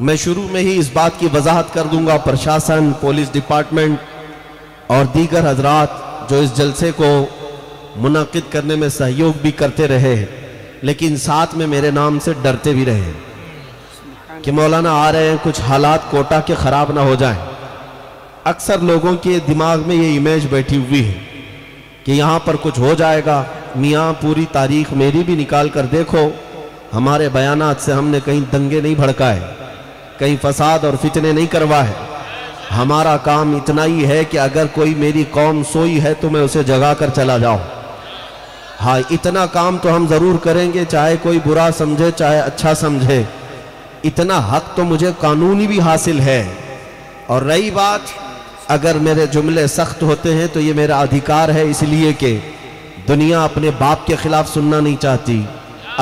میں شروع میں ہی اس بات کی وضاحت کر دوں گا، پرشاسن، پولیس ڈپارٹمنٹ اور دیگر حضرات جو اس جلسے کو منعقد کرنے میں سہیوگ بھی کرتے رہے لیکن ساتھ میں میرے نام سے ڈرتے بھی رہے کہ مولانا آ رہے ہیں، کچھ حالات کوٹا کے خراب نہ ہو جائیں۔ اکثر لوگوں کے دماغ میں یہ امیج بیٹھی ہوئی ہے کہ یہاں پر کچھ ہو جائے گا۔ میاں پوری تاریخ میری بھی نکال کر دیکھو، ہمارے بیانات سے ہم نے کہیں دنگے نہیں بھڑکائے، کہیں فساد اور فتنے نہیں کروائے۔ ہمارا کام اتنا ہی ہے کہ اگر کوئی میری قوم سوئی ہے تو میں اسے جگا کر چلا جاؤں۔ ہاں، اتنا کام تو ہم ضرور کریں گے، چاہے کوئی برا سمجھے چاہے اچھا سمجھے، اتنا حق تو مجھے قانونی بھی حاصل ہے۔ اور رہی بات اگر میرے جملے سخت ہوتے ہیں تو یہ میرا ادھیکار ہے، اس لیے کہ دنیا اپنے باپ کے خلاف سننا نہیں چاہتی،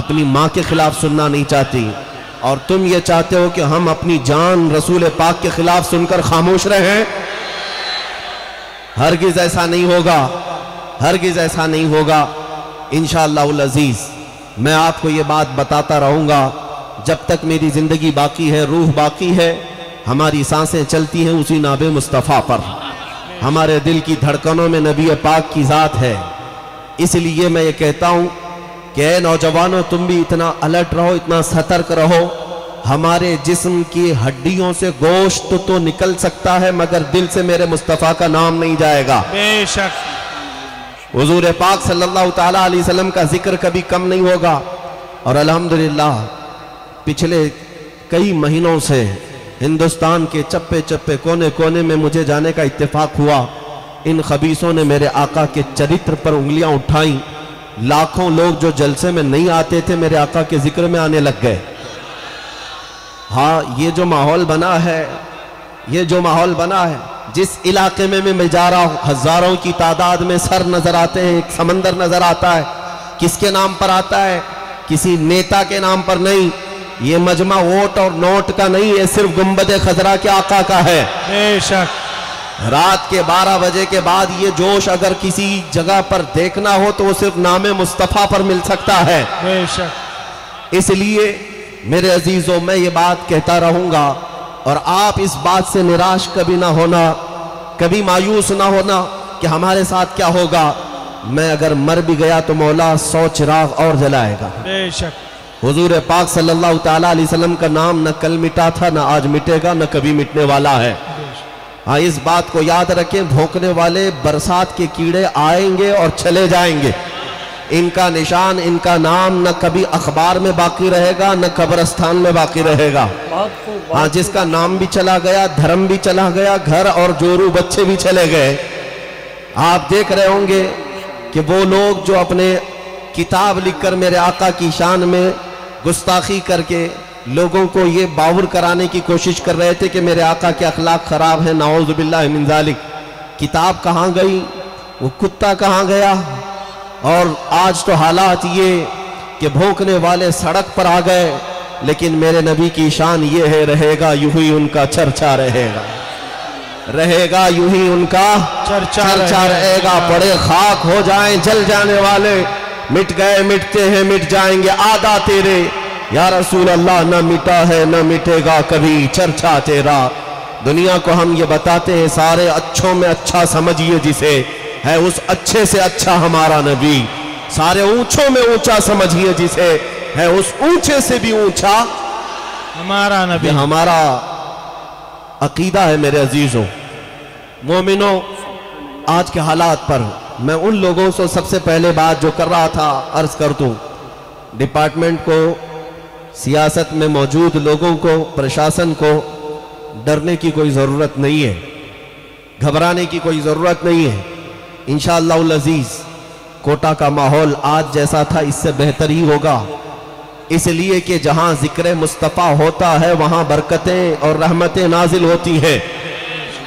اپنی ماں کے خلاف سننا نہیں چاہتی، اور تم یہ چاہتے ہو کہ ہم اپنی جان رسول پاک کے خلاف سن کر خاموش رہیں۔ ہرگز ایسا نہیں ہوگا، ہرگز ایسا نہیں ہوگا انشاءاللہ العزیز۔ میں آپ کو یہ بات بتاتا رہوں گا جب تک میری زندگی باقی ہے، روح باقی ہے، ہماری سانسیں چلتی ہیں اسی ناب مصطفیٰ پر، ہمارے دل کی دھڑکنوں میں نبی پاک کی ذات ہے۔ اس لیے میں یہ کہتا ہوں کہ اے نوجوانوں، تم بھی اتنا الرٹ رہو، اتنا سترک رہو۔ ہمارے جسم کی ہڈیوں سے گوشت تو نکل سکتا ہے مگر دل سے میرے مصطفیٰ کا نام نہیں جائے گا۔ بے شک حضور پاک صلی اللہ تعالیٰ علیہ وسلم کا ذکر کبھی کم نہیں ہوگا۔ اور الحمدللہ پچھلے کئی مہینوں سے ہندوستان کے چپے چپے کونے کونے میں مجھے جانے کا اتفاق ہوا۔ ان خبیثوں نے میرے آقا کے چرتر پر انگلیاں اٹھائیں، لاکھوں لوگ جو جلسے میں نہیں آتے تھے میرے آقا کے ذکر میں آنے لگ گئے۔ ہاں، یہ جو ماحول بنا ہے، یہ جو ماحول بنا ہے، جس علاقے میں میں جا رہا ہوں ہزاروں کی تعداد میں سر نظر آتے ہیں، ایک سمندر نظر آتا ہے۔ کس کے نام پر آتا ہے؟ کسی نیتا کے نام پر نہیں، یہ مجمع ووٹ اور نوٹ کا نہیں، یہ صرف گنبد خضرا کے آقا کا ہے۔ بے شک رات کے 12 بجے کے بعد یہ جوش اگر کسی جگہ پر دیکھنا ہو تو وہ صرف نام مصطفیٰ پر مل سکتا ہے۔ بے شک اس لیے میرے عزیزوں، میں یہ بات کہتا رہوں گا اور آپ اس بات سے نراش کبھی نہ ہونا، کبھی مایوس نہ ہونا کہ ہمارے ساتھ کیا ہوگا۔ میں اگر مر بھی گیا تو مولا 100 چراغ اور جلائے گا۔ بے شک حضور پاک صلی اللہ تعالیٰ علیہ وسلم کا نام نہ کل مٹا تھا، نہ آج مٹے گا، نہ کبھی مٹنے والا ہے۔ ہاں، اس بات کو یاد رکھیں، بھونکنے والے برسات کے کیڑے آئیں گے اور چلے جائیں گے، ان کا نشان، ان کا نام نہ کبھی اخبار میں باقی رہے گا نہ قبرستان میں باقی رہے گا۔ ہاں، جس کا نام بھی چلا گیا، دھرم بھی چلا گیا، گھر اور جورو بچے بھی چلے گئے۔ آپ دیکھ رہے ہوں گے کہ وہ لوگ جو اپنے کتاب لکھ کر میرے آقا کی شان میں گستاخی کر کے لوگوں کو یہ باور کرانے کی کوشش کر رہے تھے کہ میرے آقا کے اخلاق خراب ہیں، نعوذ باللہ من ذالک، کتاب کہاں گئی؟ وہ کتا کہاں گیا؟ اور آج تو حالات یہ کہ بھونکنے والے سڑک پر آ گئے، لیکن میرے نبی کی شان یہ ہے، رہے گا یوں ہی ان کا چرچا رہے گا، رہے گا یوں ہی ان کا چرچا رہے گا۔ پڑے خاک ہو جائیں جل جانے والے، مٹ گئے مٹتے ہیں مٹ جائیں گے آدھا تیرے، یا رسول اللہ نہ مٹا ہے نہ مٹے گا کبھی چرچا تیرا۔ دنیا کو ہم یہ بتاتے ہیں سارے اچھوں میں اچھا سمجھیے جسے، ہے اس اچھے سے اچھا ہمارا نبی، سارے اونچوں میں اونچا سمجھیے جسے، ہے اس اونچے سے بھی اونچا ہمارا نبی۔ یہ ہمارا عقیدہ ہے میرے عزیزوں۔ مومنوں، آج کے حالات پر میں ان لوگوں سے سب سے پہلے بات جو کر رہا تھا عرض کر دوں، ڈپارٹمنٹ کو، سیاست میں موجود لوگوں کو، پرشاسن کو ڈرنے کی کوئی ضرورت نہیں ہے، گھبرانے کی کوئی ضرورت نہیں ہے۔ انشاءاللہ العزیز کوٹا کا ماحول آج جیسا تھا اس سے بہتر ہی ہوگا، اس لیے کہ جہاں ذکر مصطفیٰ ہوتا ہے وہاں برکتیں اور رحمتیں نازل ہوتی ہیں،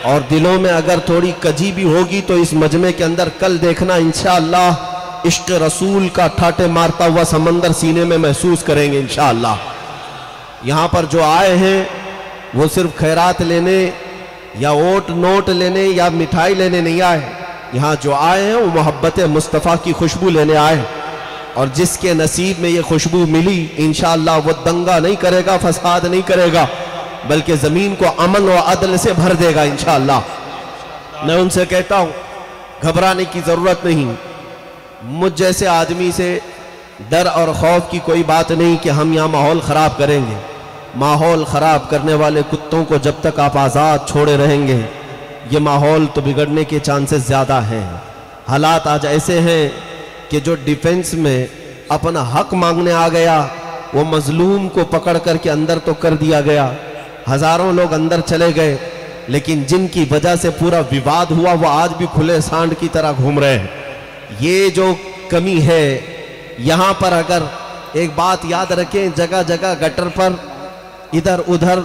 اور دلوں میں اگر تھوڑی کجی بھی ہوگی تو اس مجمع کے اندر کل دیکھنا انشاءاللہ عشق رسول کا ٹھاٹے مارتا ہوا سمندر سینے میں محسوس کریں گے انشاءاللہ۔ یہاں پر جو آئے ہیں وہ صرف خیرات لینے یا ووٹ نوٹ لینے یا مٹھائی لینے نہیں آئے، یہاں جو آئے ہیں وہ محبت مصطفیٰ کی خوشبو لینے آئے، اور جس کے نصیب میں یہ خوشبو ملی انشاءاللہ وہ دنگا نہیں کرے گا، فساد نہیں کرے گا، بلکہ زمین کو امن و عدل سے بھر دے گا انشاءاللہ۔ میں ان سے کہتا ہوں گھبرانے کی ضرورت نہیں، مجھ جیسے آدمی سے ڈر اور خوف کی کوئی بات نہیں کہ ہم یہاں ماحول خراب کریں گے۔ ماحول خراب کرنے والے کتوں کو جب تک آپ آزاد چھوڑے رہیں گے یہ ماحول تو بگڑنے کے چانسز زیادہ ہیں۔ حالات آج ایسے ہیں کہ جو ڈیفنس میں اپنا حق مانگنے آ گیا وہ مظلوم کو پکڑ کر کے اندر تو کر دیا گیا، ہزاروں لوگ اندر چلے گئے، لیکن جن کی وجہ سے پورا وواد ہوا وہ آج بھی کھلے سانڈ کی طرح گھوم رہے ہیں۔ یہ جو کمی ہے یہاں پر اگر ایک بات یاد رکھیں، جگہ جگہ گٹر پر ادھر ادھر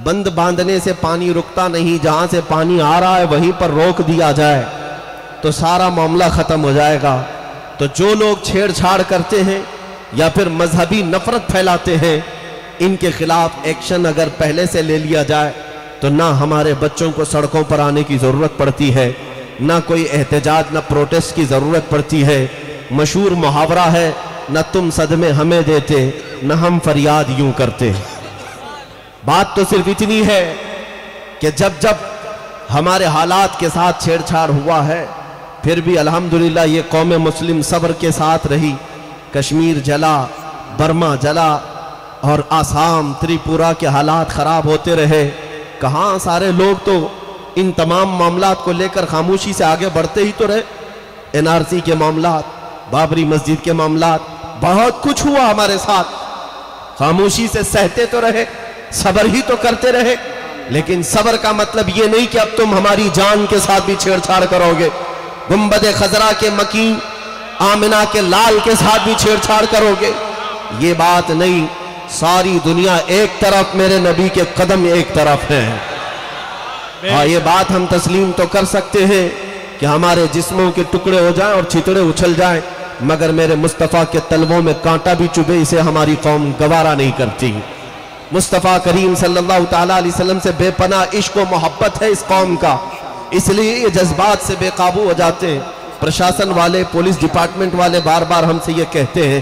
بند باندھنے سے پانی رکتا نہیں، جہاں سے پانی آ رہا ہے وہیں پر روک دیا جائے تو سارا معاملہ ختم ہو جائے گا۔ تو جو لوگ چھیڑ چھاڑ کرتے ہیں یا پھر مذہبی نفرت پھیلاتے ہیں ان کے خلاف ایکشن اگر پہلے سے لے لیا جائے تو نہ ہمارے بچوں کو سڑکوں پر آنے کی ضرورت پڑتی ہے، نہ کوئی احتجاج نہ پروٹیسٹ کی ضرورت پڑتی ہے۔ مشہور محاورہ ہے، نہ تم صدمے ہمیں دیتے نہ ہم فریاد یوں کرتے۔ بات تو صرف اتنی ہے کہ جب جب ہمارے حالات کے ساتھ چھیڑ چھاڑ ہوا ہے پھر بھی الحمدللہ یہ قوم مسلم صبر کے ساتھ رہی۔ کشمیر جلا، برما جلا اور آسام تریپورہ کے حالات خراب ہوتے رہے، کہاں سارے لوگ تو ان تمام معاملات کو لے کر خاموشی سے آگے بڑھتے ہی تو رہے۔ این آر سی کے معاملات، بابری مسجد کے معاملات، بہت کچھ ہوا ہمارے ساتھ، خاموشی سے سہتے تو رہے، صبر ہی تو کرتے رہے۔ لیکن صبر کا مطلب یہ نہیں کہ اب تم ہماری جان کے ساتھ بھی چھیڑ چھاڑ کرو گے، گنبد خضرا کے مکین آمنہ کے لال کے ساتھ بھی چھیڑ چھاڑ کرو گے، یہ بات نہیں۔ ساری دنیا ایک طرف، میرے نبی کے قدم ایک طرف ہیں۔ ہاں یہ بات ہم تسلیم تو کر سکتے ہیں کہ ہمارے جسموں کے ٹکڑے ہو جائیں اور چھتڑے اچھل جائیں، مگر میرے مصطفیٰ کے تلووں میں کانٹا بھی چبھے اسے ہماری قوم گوارا نہیں کرتی۔ مصطفیٰ کریم صلی اللہ تعالیٰ علیہ وسلم سے بے پناہ عشق و محبت ہے اس قوم کا، اس لیے یہ جذبات سے بے قابو ہو جاتے ہیں۔ پرشاسن والے، پولیس ڈپارٹمنٹ والے بار بار ہم سے یہ کہتے ہیں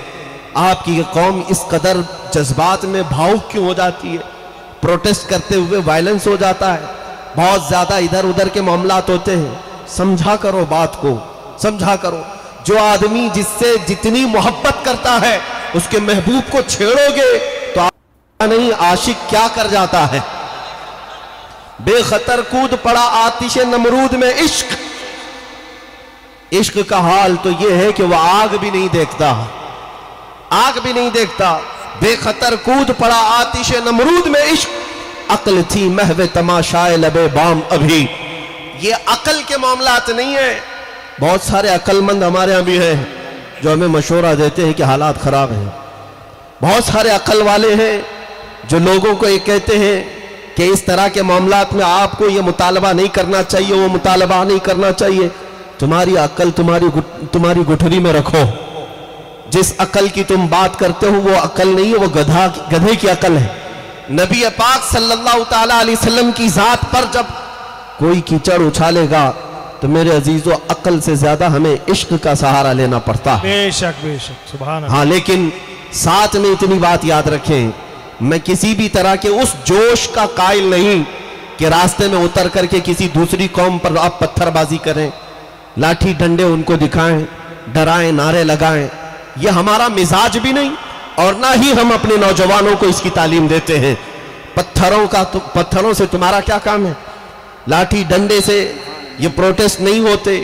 آپ کی یہ قوم اس قدر جذبات میں بھاؤک کیوں ہو جاتی ہے، پروٹیسٹ کرتے ہوئے وائلنس ہو جاتا ہے، بہت زیادہ ادھر ادھر کے معاملات ہوتے ہیں۔ سمجھا کرو بات کو، سمجھا کرو۔ جو آدمی جس سے جتنی محبت کرتا ہے اس کے محبوب کو چھیڑو گے تو نہیں عاشق کیا کر جاتا ہے۔ بے خطر کود پڑا آتش نمرود میں عشق، عشق کا حال تو یہ ہے کہ وہ آگ بھی نہیں دیکھتا، آگ بھی نہیں دیکھتا۔ بے خطر کود پڑا آتش نمرود میں عشق، عقل تھی محو تماشائے لبے بام ابھی۔ یہ عقل کے معاملات نہیں ہیں۔ بہت سارے عقل مند ہمارے ہاں بھی ہیں جو ہمیں مشورہ دیتے ہیں کہ حالات خراب ہیں، بہت سارے عقل والے ہیں جو لوگوں کو یہ کہتے ہیں کہ اس طرح کے معاملات میں آپ کو یہ مطالبہ نہیں کرنا چاہیے، وہ مطالبہ نہیں کرنا چاہیے۔ تمہاری عقل تمہاری گٹھری میں رکھو، جس عقل کی تم بات کرتے ہو وہ عقل نہیں ہے، وہ گدھے کی عقل ہے۔ نبی پاک صلی اللہ تعالیٰ علیہ وسلم کی ذات پر جب کوئی کیچڑ اچھالے گا تو میرے عزیزو عقل سے زیادہ ہمیں عشق کا سہارا لینا پڑتا ہے۔ بے شک بے شک، سبحان اللہ۔ ہاں لیکن ساتھ میں اتنی بات یاد رکھیں، میں کسی بھی طرح کے اس جوش کا قائل نہیں کہ راستے میں اتر کر کے کسی دوسری قوم پر آپ پتھر بازی کریں، لاٹھی ڈنڈے ان کو دکھائیں، ڈرائیں، نعرے لگائیں۔ یہ ہمارا مزاج بھی نہیں اور نہ ہی ہم اپنے نوجوانوں کو اس کی تعلیم دیتے ہیں۔ پتھروں سے تمہارا کیا کام ہے؟ لاٹھی ڈنڈے سے یہ پروٹیسٹ نہیں ہوتے۔